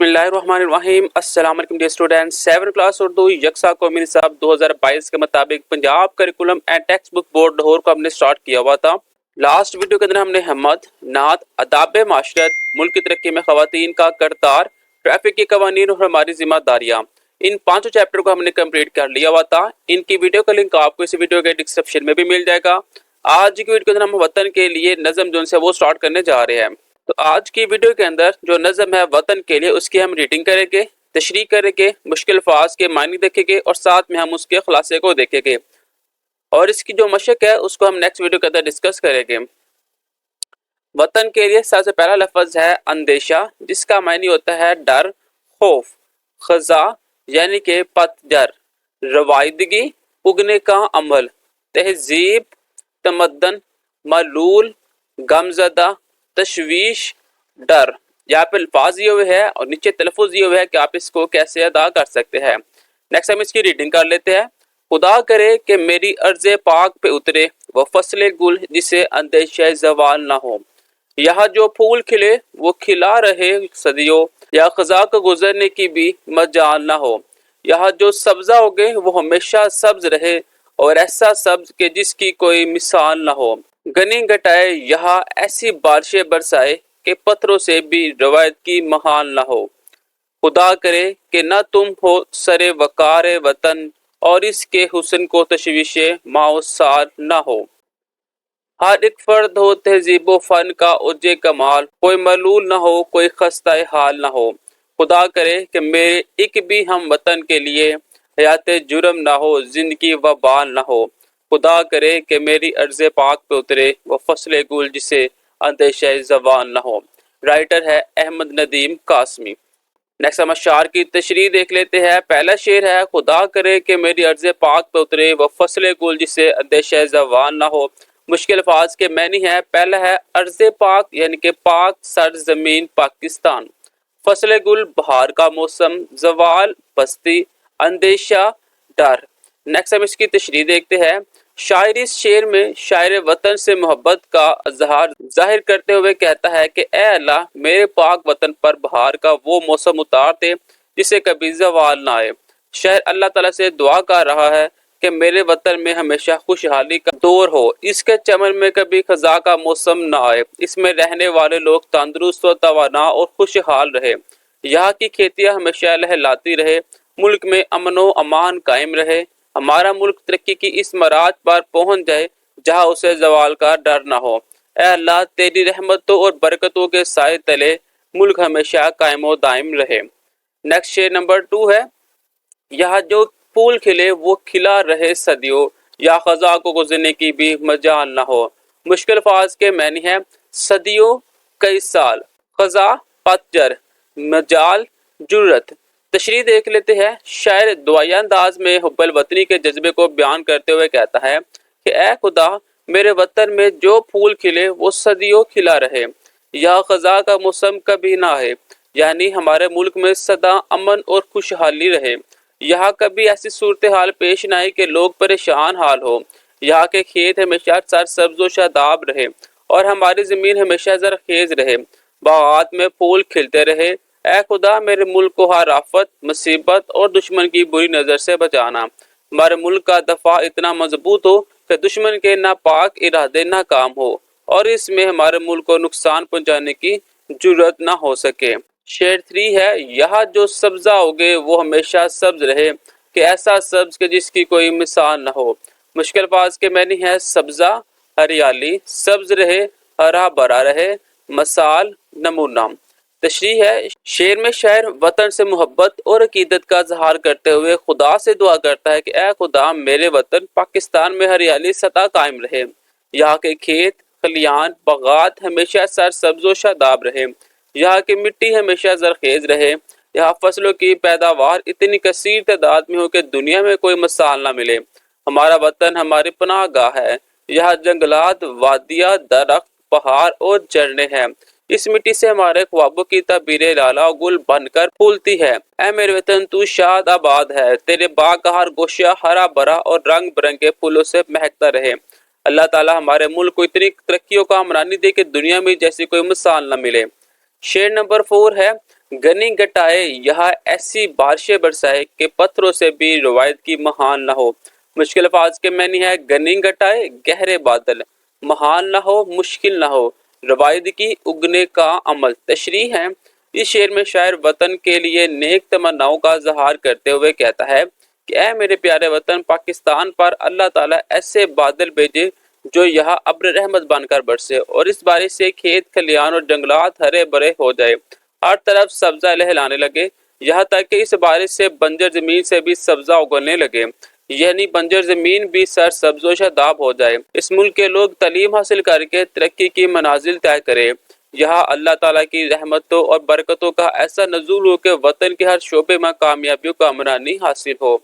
बिस्मिल्लाहिर्रहमानिर्रहीम। अस्सलाम वालेकुम डियर स्टूडेंट्स। 7 क्लास उर्दू यकसा कौमी निसाब 2022 के मुताबिक Punjab curriculum and text book board Lahore को हमने स्टार्ट किया हुआ था। लास्ट वीडियो के अंदर हमने हमत, नात, अदाब माशरत, मुल्क की तरक्की में खवातीन का करतार, ट्रैफिक के कवानीन और हमारी जिम्मेदारियाँ, इन पांचों चैप्टर को हमने कंप्लीट कर लिया हुआ था। इनकी वीडियो का लिंक आपको इस वीडियो के डिस्क्रिप्शन में भी मिल जाएगा। आज की वीडियो के अंदर हम वतन के लिए नज़म जो है वो स्टार्ट करने जा रहे हैं। तो आज की वीडियो के अंदर जो नज़म है वतन के लिए, उसकी हम रीडिंग करेंगे, तशरीह करेंगे, मुश्किल अल्फाज के मानी देखेंगे और साथ में हम उसके खुलासे को देखेंगे और इसकी जो मशक है उसको हम नेक्स्ट वीडियो के अंदर डिस्कस करेंगे। वतन के लिए सबसे पहला लफ्ज़ है अंदेशा, जिसका मानी होता है डर, खौफ। खजा यानी कि पतझर, रवायदगी, उगने का अमल, तहजीब, तमद्दन, मलूल, गमज़दा, तशवीश, डर। यहाँ पे अल्फाज ये हुए है और नीचे तलफ़ुज़ ये हुए है कि आप इसको कैसे अदा कर सकते हैं। नेक्स्ट हम इसकी रीडिंग कर लेते हैं। खुदा करे कि मेरी अर्ज़ पाक पे उतरे वो फसले गुल जिसे अंदेशा ज़वाल ना हो। यहाँ जो फूल खिले वो खिला रहे सदियों, या खजा को गुजरने की भी मजाल ना हो। यहाँ जो सब्ज़ा उगे वो हमेशा सब्ज रहे और ऐसा सब्ज के जिसकी कोई मिसाल ना हो। गनी घटाए यहाँ ऐसी बारिशें बरसाए कि पत्थरों से भी रवायत की महाल न हो। खुदा करे कि न तुम हो सरे वकार वतन और इसके हुस्न को तशवीशे माउसार न हो। हर एक फर्द हो तहजीब फन का उज्जे कमाल, कोई मलूल न हो, कोई खस्ता हाल न हो। खुदा करे कि मेरे एक भी हम वतन के लिए हयात जुर्म न हो, जिंदगी वबाल न हो। खुदा करे कि मेरी अर्ज़ पाक पे उतरे वो फसले गुल जिसे अंदेशा ज़वाल न हो। राइटर है अहमद नदीम कासमी। नेक्स्ट हम अशार की तशरीह देख लेते हैं। पहला शेर है खुदा करे कि मेरी अर्ज़ पाक पे उतरे वो फसले गुल जिसे अंदेशा ज़वाल न हो। मुश्किल अल्फाज के मैनी है। पहला है अर्ज़ पाक यानी कि पाक सरजमीन पाकिस्तान, फसले गुल बहार का मौसम, ज़वाल बस्ती, अंदेशा डर। नेक्स्ट हम इसकी तशरीह देखते हैं। शायर इस शेर में शायर वतन से मोहब्बत का इजहार जाहिर करते हुए कहता है कि ए अल्लाह, मेरे पाक वतन पर बहार का वो मौसम उतार दे जिसे कभी ज़वाल ना आए। शायर अल्लाह ताला से दुआ कर रहा है कि मेरे वतन में हमेशा खुशहाली का दौर हो, इसके चमन में कभी खजा का मौसम ना आए, इसमें रहने वाले लोग तंदुरुस्त व तवाना और खुशहाल रहे, यहाँ की खेतियाँ हमेशा लहलाती रहे, मुल्क में अमन व अमान कायम रहे, हमारा मुल्क तरक्की की इस मराज पर पहुंच जाए जहां उसे जवाल का डर ना हो। ए अल्लाह, तेरी रहमतों और बरकतों के साए तले मुल्क हमेशा कायम व दायम रहे। नेक्स्ट शेर नंबर 2 है। यहाँ जो फूल खिले वो खिला रहे सदियों, या खजा को गुजरने की भी मजाल ना हो। मुश्किल फाज के मैनी है सदियों कई साल, खजा पतझर, मजाल जुर्रत। तशरीह देख लेते हैं। शायर दुआया अंदाज में हुब्बल वतनी के जज्बे को बयान करते हुए कहता है कि ए खुदा, मेरे वतन में जो फूल खिले वो सदियों खिला रहे, यह खजा का मौसम कभी ना है, यानी हमारे मुल्क में सदा अमन और खुशहाली रहे, यहाँ कभी ऐसी सूरत हाल पेश न आए कि लोग परेशान हाल हो, यहाँ के खेत हमेशा सरसब्ज व शादाब रहे और हमारी ज़मीन हमेशा ज़रखेज़ रहे, बागात में फूल खिलते रहे। ए खुदा, मेरे मुल्क को हर आफत, मुसीबत और दुश्मन की बुरी नज़र से बचाना। हमारे मुल्क का दफा इतना मजबूत हो कि दुश्मन के नापाक इरादे नाकाम हो और इसमें हमारे मुल्क को नुकसान पहुँचाने की जुर्रत ना हो सके। शेर 3 है। यहाँ जो सब्जा उगे वो हमेशा सब्ज रहे, कि ऐसा सब्ज के जिसकी कोई मिसाल न हो। मुश्किल बाज के मैनी है सब्जा हरियाली, सब्ज रहे हरा भरा रहे, मसाल नमूना। तशरीह है। शेर में शायर वतन से मोहब्बत और अकीदत का इजहार करते हुए खुदा से दुआ करता है कि ए खुदा, मेरे वतन पाकिस्तान में हरियाली सदा कायम रहे, यहाँ के खेत खलियान बागात हमेशा सरसब्ज व शादाब रहे, यहाँ की मिट्टी हमेशा जरखेज रहे, यहाँ फसलों की पैदावार इतनी कसीर तादाद में हो कि दुनिया में कोई मिसाल ना मिले। हमारा वतन हमारी पनाह गाह है, यहाँ जंगलात, वादियाँ, दरख्त, पहाड़ और झरने हैं। इस मिट्टी से हमारे ख्वाबों की तबीरें लाला गुल बनकर फूलती है। ऐ मेरे वतन, तू शाद आबाद है, तेरे बाग का हर गोशा हरा भरा और रंग बिरंगे फूलों से महकता रहे। अल्लाह ताला हमारे मुल्क को इतनी तरक्कियों का हमरानी दे कि दुनिया में जैसी कोई मिसाल न मिले। शेर नंबर 4 है। गनी घटाए, यहाँ ऐसी बारिशें बरसाए कि पत्थरों से भी रवायत की महान न हो। मुश्किल अल्फाज के मैनी है गनी घटाए गहरे बादल, महान न हो मुश्किल न हो रवायत की उगने का अमल। तशरीह है, इस शेर में शायर वतन के लिए नेक तमन्नाओं का इजहार करते हुए कहता है कि ऐ मेरे प्यारे वतन, पाकिस्तान पर अल्लाह ताला ऐसे बादल भेजे जो यहाँ अब्र रहमत बनकर बरसे और इस बारिश से खेत खलियान और जंगलात हरे भरे हो जाए, हर तरफ सब्जा लहलाने लगे, यहाँ तक कि इस बारिश से बंजर जमीन से भी सब्जा उगलने लगे, यानी बंजर जमीन भी सर सब्जो शादाब हो जाए। इस मुल्क के लोग तालीम हासिल करके तरक्की की मनाजिल तय करें, यहाँ अल्लाह ताला की रहमतों और बरकतों का ऐसा नजूल हो कि वतन के हर शोबे में कामयाबियों का अमरानी हासिल हो।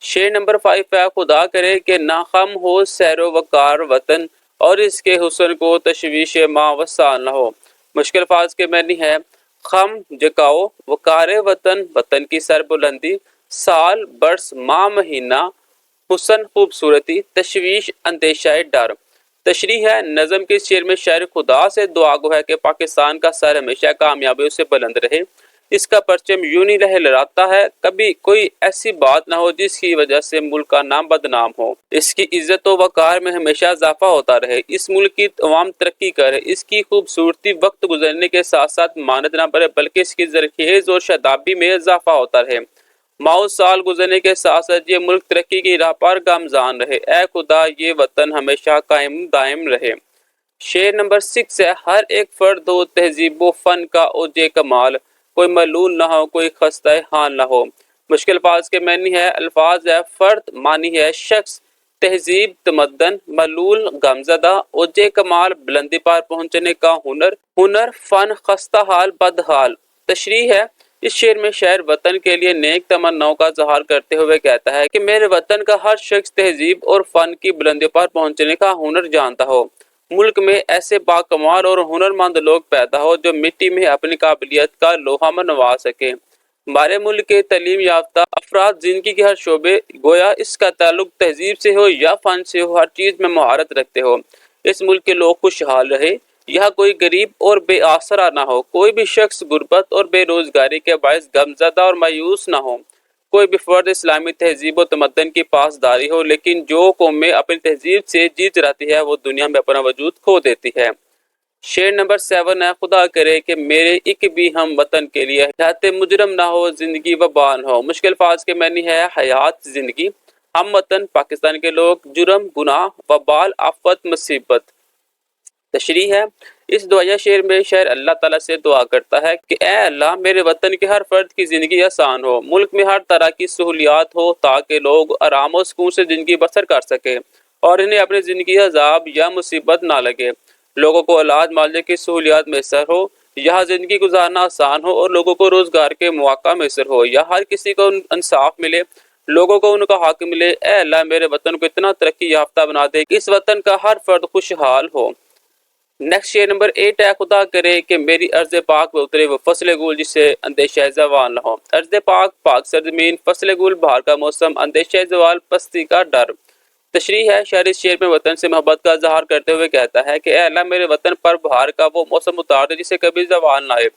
शेर नंबर 5 है, खुदा करे कि नाखम हो सैरो वकार वतन और इसके हुस्न को तशवीश माँ वसा न हो। मुश्किल फाज के मैनी है, खम जकाओ वकार वतन, वतन की सरबुलंदी, साल बरस माह महीना, हुस्न खूबसूरती, तशवीश अंदेशा डर। तशरीह है, नज़म के शेर में शायर खुदा से दुआ गो है कि पाकिस्तान का सर हमेशा कामयाबियों से बुलंद रहे, इसका परचम यूं नहीं लहराता है, कभी कोई ऐसी बात ना हो जिसकी वजह से मुल्क का नाम बदनाम हो, इसकी इज्जत व वकार में हमेशा इजाफा होता रहे, इस मुल्क की तमाम तरक्की करे, इसकी खूबसूरती वक्त गुजरने के साथ साथ मानद ना बढ़े बल्कि इसकी जरखेज और शदाबी में इजाफा होता रहे। माओ साल गुजरने के साथ साथ ये मुल्क तरक्की की राह पर गामजान रहे। ए खुदा, ये वतन हमेशा कायम दायम रहे। शेर नंबर 6 है, हर एक फर्द हो तहजीब व फन का ओजे कमाल, कोई मलूल ना हो कोई खस्ता हाल ना हो। मुश्किल अल्फाज के मैनी है, अल्फाज है फर्द मानी है शख्स, तहजीब तमद्दन, मलूल गमजदा, ओजे कमाल बुलंदी पर पहुंचने का हुनर, हुनर फन खस्ता हाल बदहाल। तशरीह है, इस शेर में शायर वतन के लिए नेक तमन्नाओं का इजहार करते हुए कहता है कि मेरे वतन का हर शख्स तहजीब और फन की बुलंदी पर पहुंचने का हुनर जानता हो, मुल्क में ऐसे बाकमाल और हुनरमंद लोग पैदा हो जो मिट्टी में अपनी काबिलियत का लोहा मनवा सके। हमारे मुल्क के तालीम याफ्ता अफराद जिंदगी के हर शोबे गोया इसका ताल्लुक तहजीब से हो या फन से हो, हर चीज में महारत रखते हो। इस मुल्क के लोग खुशहाल रहे, यहाँ कोई गरीब और बेआसरा ना हो, कोई भी शख्स गुर्बत और बेरोजगारी के बायस गमजदा और मायूस ना हो, कोई भी फर्द इस्लामी तहजीब व तमद्दन की पासदारी हो, लेकिन जो कौमें अपनी तहजीब से जीत जाती है वो दुनिया में अपना वजूद खो देती है। शेर नंबर 7 है, खुदा करे कि मेरे एक भी हम वतन के लिए हयात मुजरम ना हो, जिंदगी वबान हो। मुश्किल फाज के मैनी है, हयात जिंदगी, हम वतन पाकिस्तान के लोग, जुर्म गुनाह वबाल आफत मुसीबत। तशरीह है, इस दुआया शेर में शायर अल्लाह ताला से दुआ करता है कि ए अल्लाह, मेरे वतन के हर फर्द की जिंदगी आसान हो, मुल्क में हर तरह की सहूलियात हो ताकि लोग आराम और सुकून से जिंदगी बसर कर सके और इन्हें अपनी जिंदगी अजाब या मुसीबत ना लगे, लोगों को इलाज मालजे की सहूलियात मैसर हो, यहाँ जिंदगी गुजारना आसान हो और लोगों को रोजगार के मौका मैसर हो, या हर किसी को इंसाफ मिले, लोगों को उनका हक मिले। ए अल्लाह, मेरे वतन को इतना तरक्की याफ्ता बना दे कि इस वतन का हर फर्द खुशहाल हो। नेक्स्ट शेर नंबर 8 है, खुदा करे कि मेरी अर्ज पाक में उतरे वो फसल गुल जिससे अंदेशा जवाल न हो। अर्ज पाक, पाक सरजमीन, फसल गुल, बाहर का मौसम, अंदेशा जवाल, पस्ती का डर। तशरीह है, शायर इस शेर में वतन से मोहब्बत का इजहार करते हुए कहता है कि अल्लाह, मेरे वतन पर बाहर का वो मौसम उतार दे जिसे कभी जवाल ना आए।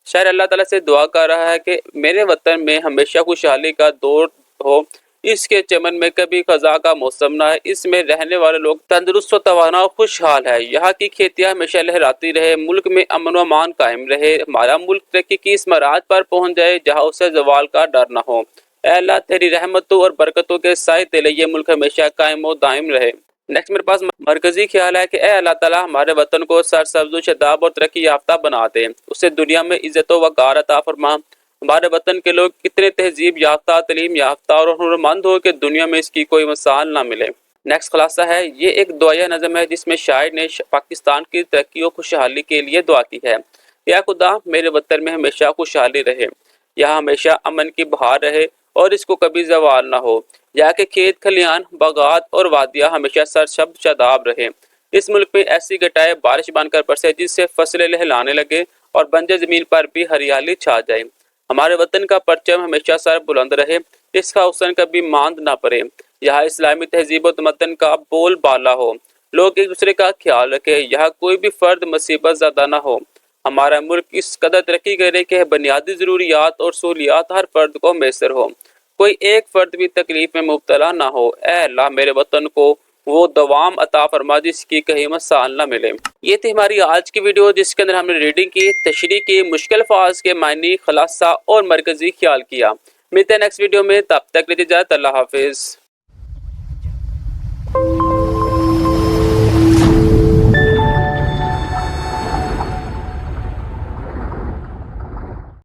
शायर अल्लाह ताला से दुआ कर रहा है कि मेरे वतन में हमेशा खुशहाली का दौर हो, इसके चमन में कभी खजा का मौसम ना है, इसमें रहने वाले लोग तंदुरुस्त व तवाना और खुशहाल है, यहाँ की खेतियाँ हमेशा लहराती रहे, मुल्क में अमन व अमान कायम रहे, हमारा मुल्क तरक्की की इस मराज पर पहुँच जाए जहाँ उसे जवाल का डर न हो। ऐ अल्लाह, तेरी रहमतों और बरकतों के साए तले ये मुल्क हमेशा कायम व दायम रहे। नेक्स्ट मेरे पास मरकजी ख्याल है कि अल्लाह ताला हमारे वतन को सरसब्ज़ शदाब और तरक्की याफ्ता बना दे, उसे दुनिया में इज्जत व वक़ार अता फरमा। हमारे वतन के लोग कितने तहजीब याफ्ता, तलीम याफ्ता और हुनरमंद हो कि दुनिया में इसकी कोई मिसाल ना मिले। नेक्स्ट खुलासा है, ये एक दुआया नज़म है जिसमें शायर ने पाकिस्तान की तरक्की और खुशहाली के लिए दुआ की है। या खुदा, मेरे वतन में हमेशा खुशहाली रहे, यहाँ हमेशा अमन की बहार रहे और इसको कभी जवाल ना हो, यहाँ के खेत खलियान, बागात और वादियाँ हमेशा सरशब शादाब रहे। इस मुल्क में ऐसी घटाएं बारिश बनकर बरसे जिससे फसलें लहलाने लगे और बंजर जमीन पर भी हरियाली छा जाए। हमारे वतन का परचम हमेशा सर बुलंद रहे, इसका हुस्न कभी मांद ना पड़े, यहाँ इस्लामी तहजीब व तमद्दन का बोल बाला हो, लोग एक दूसरे का ख्याल रखे, यहाँ कोई भी फर्द मुसीबत ज़्यादा ना हो, ہمارا ملک اس قدر ترقی کرے کہ بنیادی ضروریات اور سہولیات ہر فرد کو میسر ہو، کوئی ایک فرد بھی تکلیف میں مبتلا نہ ہو۔ اے اللہ میرے وطن کو وہ دوام عطا فرما جس کی کہیں مثال نہ ملے۔ یہ تھی ہماری آج کی ویڈیو جس کے اندر ہم نے ریڈنگ کی، تشریح کی، مشکل الفاظ کے معنی، خلاصہ اور مرکزی خیال کیا۔ ملتے ہیں نیکسٹ ویڈیو میں، تب تک لیجیے اجازت، اللہ حافظ۔